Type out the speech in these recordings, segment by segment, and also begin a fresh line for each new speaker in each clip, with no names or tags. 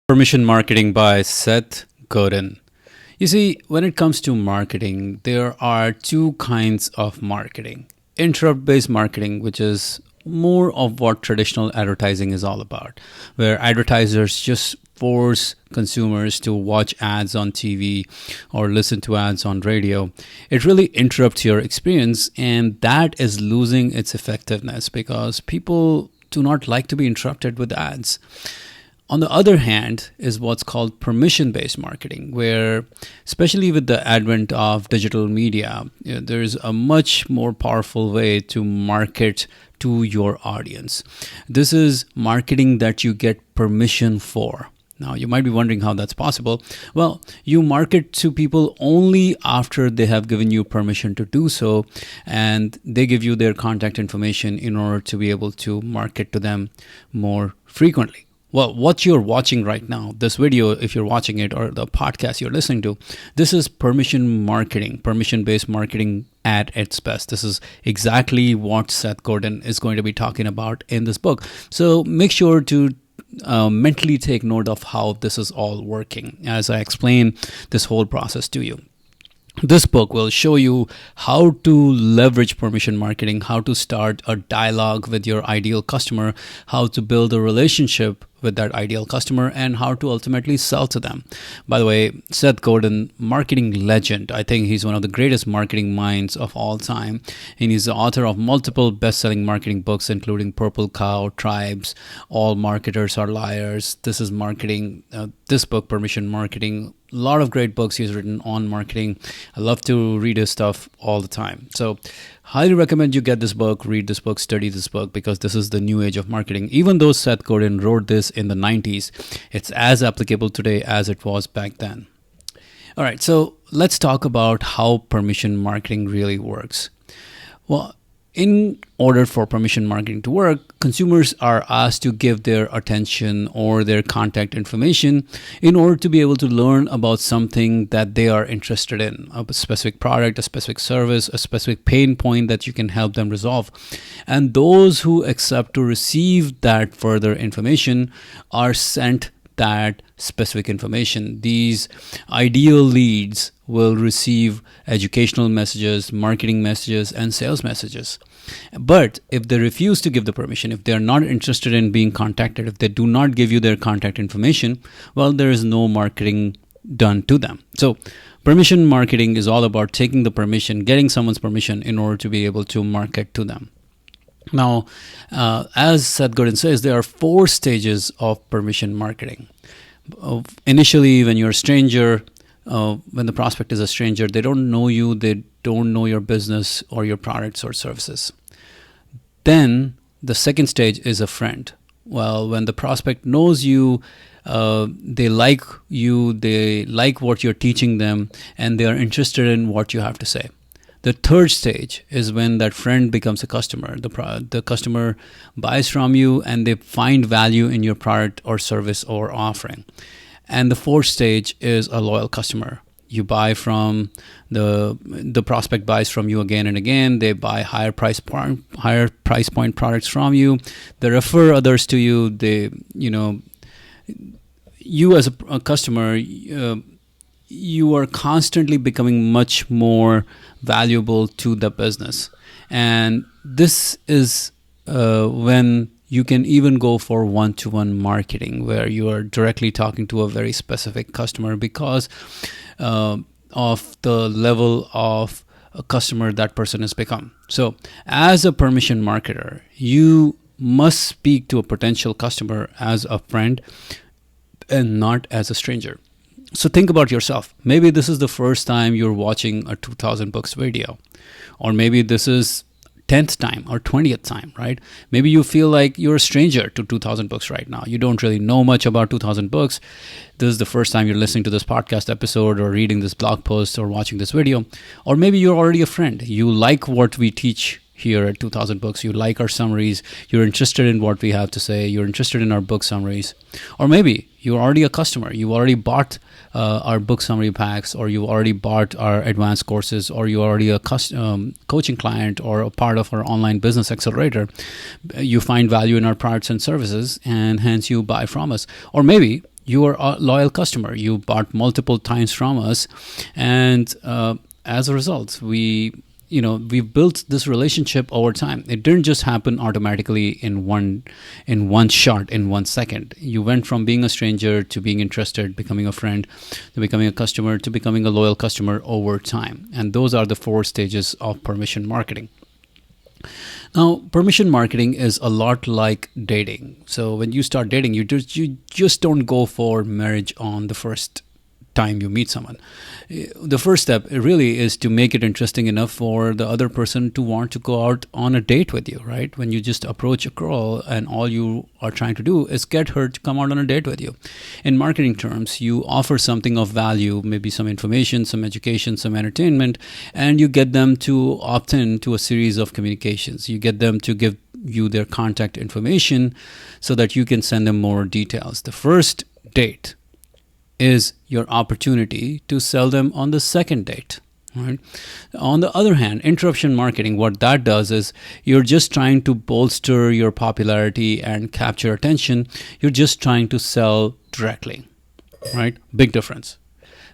Permission Marketing by Seth Godin. You see, when it comes to marketing, there are two kinds of marketing. Interrupt based marketing, which is more of what traditional advertising is all about, where advertisers just force consumers to watch ads on TV or listen to ads on radio. It really interrupts your experience, and that is losing its effectiveness because people do not like to be interrupted with ads. On the other hand, is what's called permission-based marketing, where, especially with the advent of digital media, there's a much more powerful way to market to your audience. This is marketing that you get permission for. Now, you might be wondering how that's possible. Well, you market to people only after they have given you permission to do so, and they give you their contact information in order to be able to market to them more frequently. Well, what you're watching right now, this video, if you're watching it, or the podcast you're listening to, this is permission marketing, permission-based marketing at its best. This is exactly what Seth Godin is going to be talking about in this book. So make sure to mentally take note of how this is all working as I explain this whole process to you. This book will show you how to leverage permission marketing, how to start a dialogue with your ideal customer, how to build a relationship with that ideal customer, and how to ultimately sell to them. By the way, Seth Godin, marketing legend. I think he's one of the greatest marketing minds of all time. And he's the author of multiple best-selling marketing books, including Purple Cow, Tribes, All Marketers Are Liars. This is marketing. This book, Permission Marketing. A lot of great books he's written on marketing. I love to read his stuff all the time. So highly recommend you get this book, read this book, study this book, because this is the new age of marketing. Even though Seth Godin wrote this in the 90s, it's as applicable today as it was back then. All right, so let's talk about how permission marketing really works. Well, in order for permission marketing to work, consumers are asked to give their attention or their contact information in order to be able to learn about something that they are interested in, a specific product, a specific service, a specific pain point that you can help them resolve. And those who accept to receive that further information are sent that specific information. These ideal leads will receive educational messages, marketing messages, and sales messages. But if they refuse to give the permission, if they are not interested in being contacted, if they do not give you their contact information, well, there is no marketing done to them. So permission marketing is all about taking the permission, getting someone's permission in order to be able to market to them. Now, as Seth Godin says, there are 4 stages of permission marketing. Initially, when you're a stranger, when the prospect is a stranger, they don't know you, they don't know your business or your products or services. Then the second stage is a friend. Well, when the prospect knows you, they like you, they like what you're teaching them, and they are interested in what you have to say. The third stage is when that friend becomes a customer. The customer buys from you and they find value in your product or service or offering. And the fourth stage is a loyal customer. You buy from the prospect buys from you again and again. They buy higher price point products from you. They refer others to you. You as a customer, you are constantly becoming much more valuable to the business. And this is when you can even go for one-to-one marketing, where you are directly talking to a very specific customer because of the level of a customer that person has become. So as a permission marketer, you must speak to a potential customer as a friend and not as a stranger. So think about yourself. Maybe this is the first time you're watching a 2000 books video, or maybe this is 10th time or 20th time, right? Maybe you feel like you're a stranger to 2000 books right now. You don't really know much about 2000 books. This is the first time you're listening to this podcast episode or reading this blog post or watching this video. Or maybe you're already a friend. You like what we teach here at 2000 Books. You like our summaries. You're interested in what we have to say. You're interested in our book summaries. Or maybe you're already a customer. You already bought our book summary packs, or you already bought our advanced courses, or you're already a coaching client or a part of our online business accelerator. You find value in our products and services, and hence you buy from us. Or maybe you are a loyal customer. You bought multiple times from us, and as a result, we built this relationship over time. It didn't just happen automatically in one shot, in 1 second. You went from being a stranger to being interested, becoming a friend, to becoming a customer, to becoming a loyal customer over time. And those are the 4 stages of permission marketing. Now, permission marketing is a lot like dating. So when you start dating, you just don't go for marriage on the first time you meet someone. The first step really is to make it interesting enough for the other person to want to go out on a date with you, right? When you just approach a girl and all you are trying to do is get her to come out on a date with you. In marketing terms, you offer something of value, maybe some information, some education, some entertainment, and you get them to opt in to a series of communications. You get them to give you their contact information so that you can send them more details. The first date is your opportunity to sell them on the second date. Right? On the other hand, interruption marketing, what that does is you're just trying to bolster your popularity and capture attention. You're just trying to sell directly, right? Big difference.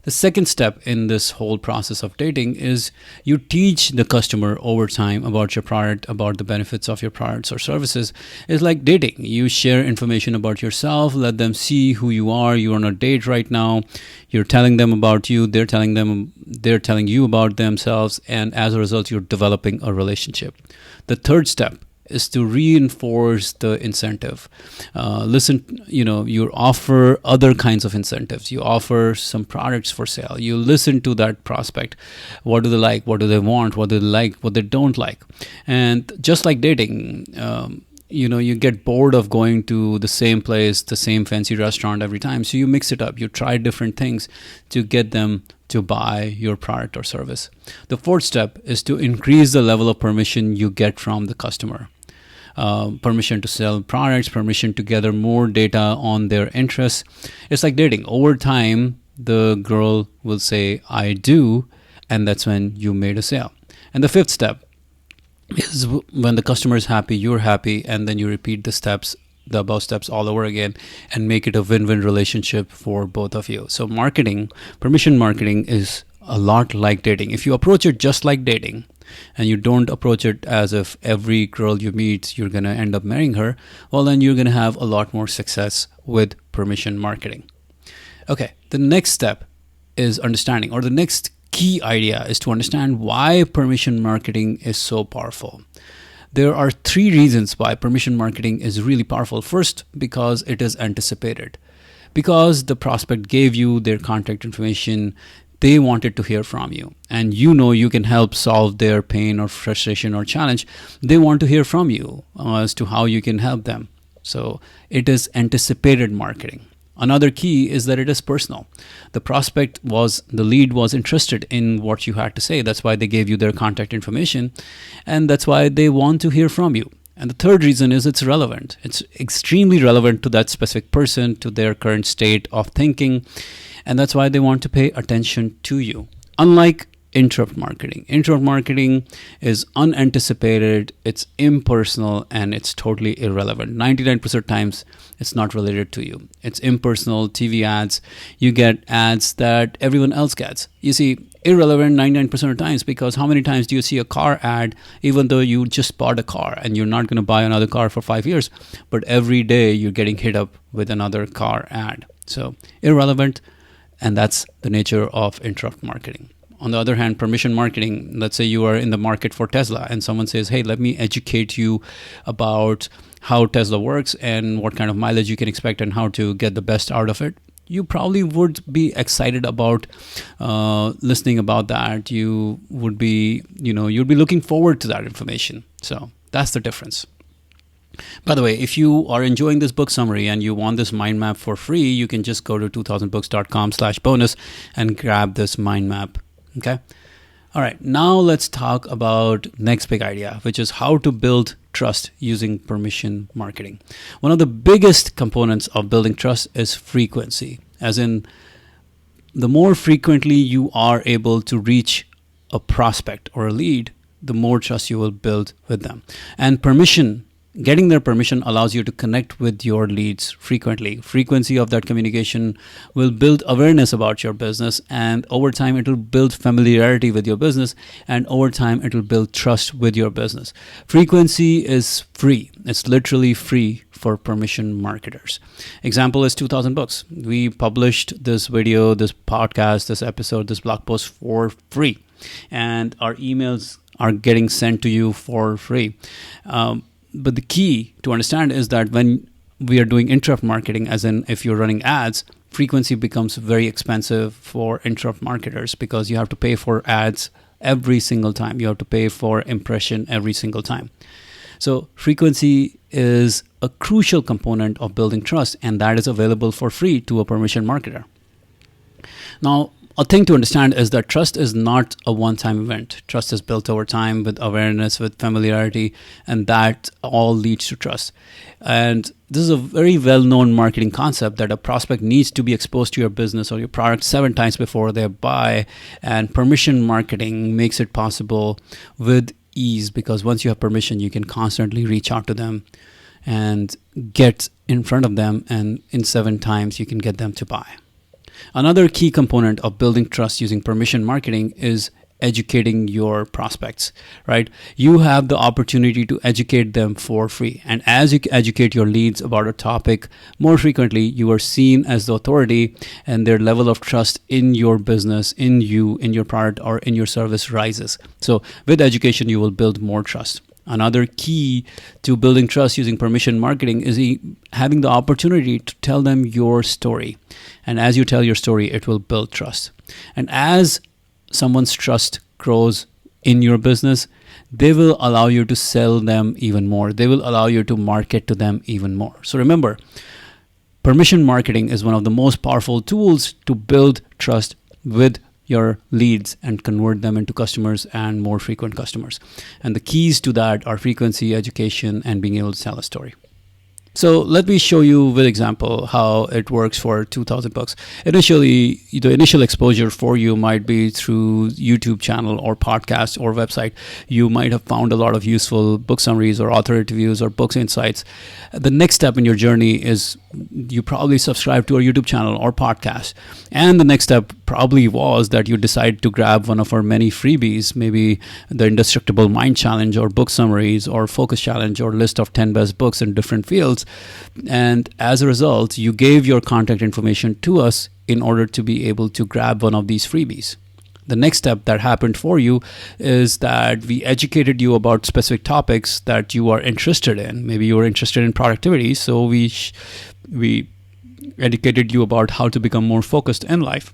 The second step in this whole process of dating is you teach the customer over time about your product, about the benefits of your products or services. It's like dating. You share information about yourself, let them see who you are. You're on a date right now. You're telling them about you. They're telling you about themselves. And as a result, you're developing a relationship. The third step is to reinforce the incentive. You offer other kinds of incentives. You offer some products for sale. You listen to that prospect. What do they like? What do they want? What do they like? What they don't like? And just like dating, you get bored of going to the same place, the same fancy restaurant every time. So you mix it up. You try different things to get them to buy your product or service. The fourth step is to increase the level of permission you get from the customer. Permission to sell products, permission to gather more data on their interests. It's like dating. Over time, the girl will say, I do, and that's when you made a sale. And the fifth step is when the customer is happy, you're happy, and then you repeat the above steps all over again and make it a win-win relationship for both of you. So permission marketing is a lot like dating. If you approach it just like dating, and you don't approach it as if every girl you meet, you're going to end up marrying her, well, then you're going to have a lot more success with permission marketing. Okay, the next step is understanding, or the next key idea is to understand why permission marketing is so powerful. There are 3 reasons why permission marketing is really powerful. First, because it is anticipated. Because the prospect gave you their contact information, they wanted to hear from you, and you can help solve their pain or frustration or challenge. They want to hear from you as to how you can help them. So it is anticipated marketing. Another key is that it is personal. The lead was interested in what you had to say. That's why they gave you their contact information, and that's why they want to hear from you. And the third reason is it's relevant. It's extremely relevant to that specific person, to their current state of thinking. And that's why they want to pay attention to you. Unlike interrupt marketing. Interrupt marketing is unanticipated, it's impersonal, and it's totally irrelevant. 99% of times, it's not related to you. It's impersonal. TV ads, you get ads that everyone else gets. You see, irrelevant 99% of times, because how many times do you see a car ad even though you just bought a car and you're not going to buy another car for 5 years, but every day you're getting hit up with another car ad. So irrelevant. And that's the nature of interrupt marketing. On the other hand, permission marketing, let's say you are in the market for Tesla and someone says, hey, let me educate you about how Tesla works and what kind of mileage you can expect and how to get the best out of it. You probably would be excited about listening about that. You would be, you'd be looking forward to that information. So that's the difference. By the way, if you are enjoying this book summary and you want this mind map for free, you can just go to 2000books.com/bonus and grab this mind map. Okay. All right. Now let's talk about next big idea, which is how to build trust using permission marketing. One of the biggest components of building trust is frequency, as in the more frequently you are able to reach a prospect or a lead, the more trust you will build with them. And permission Getting their permission allows you to connect with your leads frequently. Frequency of that communication will build awareness about your business, and over time it will build familiarity with your business, and over time it will build trust with your business. Frequency is free. It's literally free for permission marketers. Example is 2000 books. We published this video, this podcast, this episode, this blog post for free, and our emails are getting sent to you for free. But the key to understand is that when we are doing interrupt marketing, as in if you're running ads, frequency becomes very expensive for interrupt marketers because you have to pay for ads every single time. You have to pay for impression every single time. So frequency is a crucial component of building trust, and that is available for free to a permission marketer. Now, a thing to understand is that trust is not a one-time event. Trust is built over time with awareness, with familiarity, and that all leads to trust. And this is a very well-known marketing concept that a prospect needs to be exposed to your business or your product 7 times before they buy, and permission marketing makes it possible with ease, because once you have permission, you can constantly reach out to them and get in front of them, and in 7 times you can get them to buy. Another key component of building trust using permission marketing is educating your prospects, right? You have the opportunity to educate them for free. And as you educate your leads about a topic more frequently, you are seen as the authority, and their level of trust in your business, in you, in your product, or in your service rises. So with education, you will build more trust. Another key to building trust using permission marketing is having the opportunity to tell them your story. And as you tell your story, it will build trust. And as someone's trust grows in your business, they will allow you to sell them even more. They will allow you to market to them even more. So remember, permission marketing is one of the most powerful tools to build trust with your leads and convert them into customers and more frequent customers. And the keys to that are frequency, education, and being able to tell a story. So let me show you with example how it works for 2000 books. Initially, the initial exposure for you might be through YouTube channel or podcast or website. You might have found a lot of useful book summaries or author interviews or books insights. The next step in your journey is you probably subscribe to our YouTube channel or podcast. And the next step probably was that you decide to grab one of our many freebies, maybe the Indestructible Mind Challenge or book summaries or focus challenge or list of 10 best books in different fields. And as a result, you gave your contact information to us in order to be able to grab one of these freebies. The next step that happened for you is that we educated you about specific topics that you are interested in. Maybe you are interested in productivity, so we educated you about how to become more focused in life.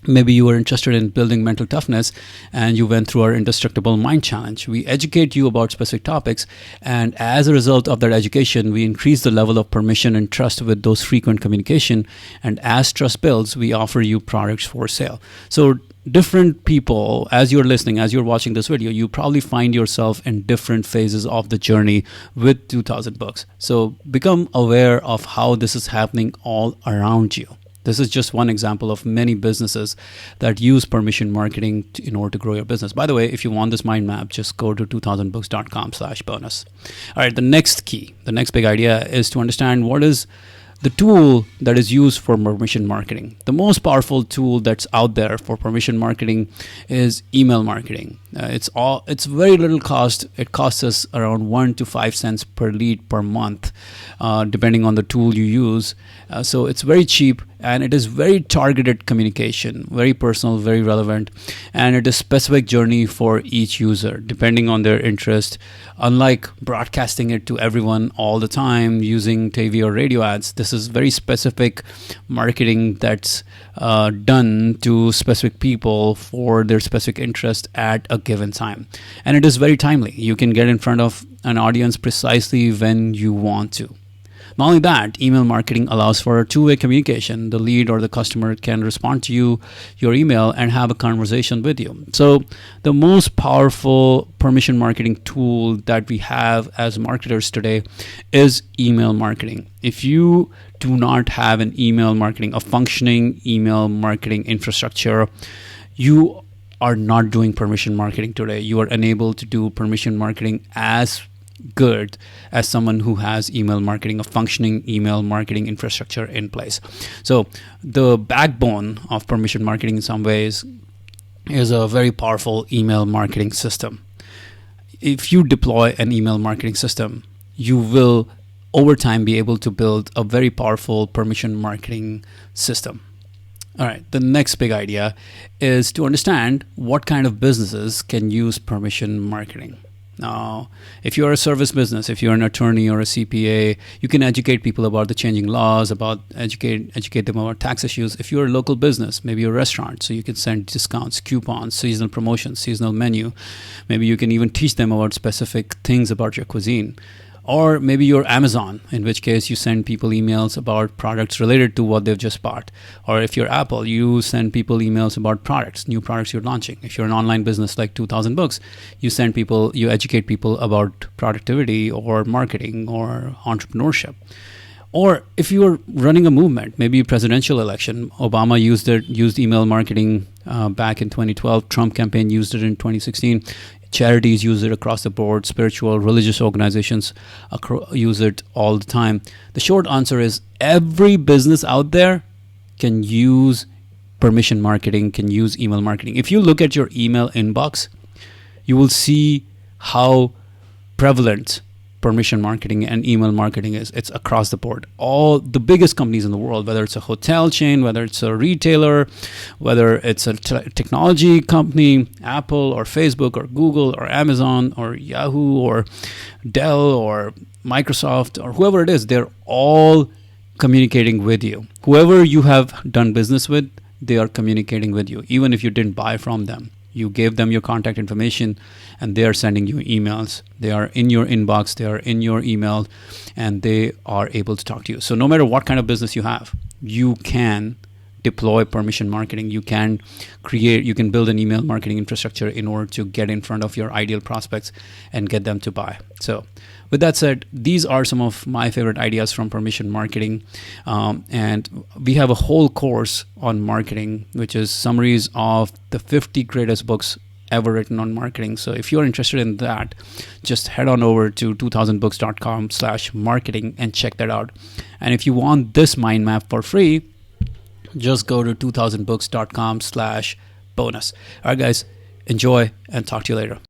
Maybe you were interested in building mental toughness and you went through our Indestructible Mind Challenge. We educate you about specific topics, and as a result of that education, we increase the level of permission and trust with those frequent communication. And as trust builds, we offer you products for sale. So different people, as you're listening, as you're watching this video, you probably find yourself in different phases of the journey with 2000 books. So become aware of how this is happening all around you. This is just one example of many businesses that use permission marketing in order to grow your business. By the way, if you want this mind map, just go to 2000books.com/bonus. All right, the next big idea is to understand what is the tool that is used for permission marketing. The most powerful tool that's out there for permission marketing is email marketing. It's very little cost. It costs us around 1 to 5 cents per lead per month, depending on the tool you use. So it's very cheap, and it is very targeted communication, very personal, very relevant, and it is specific journey for each user depending on their interest. Unlike broadcasting it to everyone all the time using TV or radio ads, this is very specific marketing that's done to specific people for their specific interest at a given time. And it is very timely. You can get in front of an audience precisely when you want to. Not only that, email marketing allows for a two-way communication. The lead or the customer can respond to your email, and have a conversation with you. So the most powerful permission marketing tool that we have as marketers today is email marketing. If you do not have an email marketing, a functioning email marketing infrastructure, you are not doing permission marketing today. You are unable to do permission marketing as good as someone who has email marketing, a functioning email marketing infrastructure in place. So the backbone of permission marketing in some ways is a very powerful email marketing system. If you deploy an email marketing system, you will over time be able to build a very powerful permission marketing system. All right, the next big idea is to understand what kind of businesses can use permission marketing. Now, if you're a service business, if you're an attorney or a CPA, you can educate people about the changing laws, about educate them about tax issues. If you're a local business, maybe you're a restaurant, so you can send discounts, coupons, seasonal promotions, seasonal menu. Maybe you can even teach them about specific things about your cuisine. Or maybe you're Amazon, in which case you send people emails about products related to what they've just bought. Or if you're Apple, you send people emails about products, new products you're launching. If you're an online business like 2000 Books, you educate people about productivity or marketing or entrepreneurship. Or if you're running a movement, maybe a presidential election, Obama used email marketing back in 2012. Trump campaign used it in 2016. Charities use it across the board. Spiritual, religious organizations use it all the time. The short answer is every business out there can use permission marketing, can use email marketing. If you look at your email inbox, you will see how prevalent permission marketing and email marketing is. It's across the board. All the biggest companies in the world, whether it's a hotel chain, whether it's a retailer, whether it's a technology company, Apple or Facebook or Google or Amazon or Yahoo or Dell or Microsoft or whoever it is, they're all communicating with you. Whoever you have done business with, they are communicating with you, even if you didn't buy from them. You gave them your contact information and they are sending you emails. They are in your inbox, they are in your email, and they are able to talk to you. So no matter what kind of business you have, you can deploy permission marketing. You can build an email marketing infrastructure in order to get in front of your ideal prospects and get them to buy. So with that said, these are some of my favorite ideas from permission marketing. And we have a whole course on marketing, which is summaries of the 50 greatest books ever written on marketing. So if you're interested in that, just head on over to 2000books.com/marketing and check that out. And if you want this mind map for free, just go to 2000books.com/bonus. All right, guys, enjoy and talk to you later.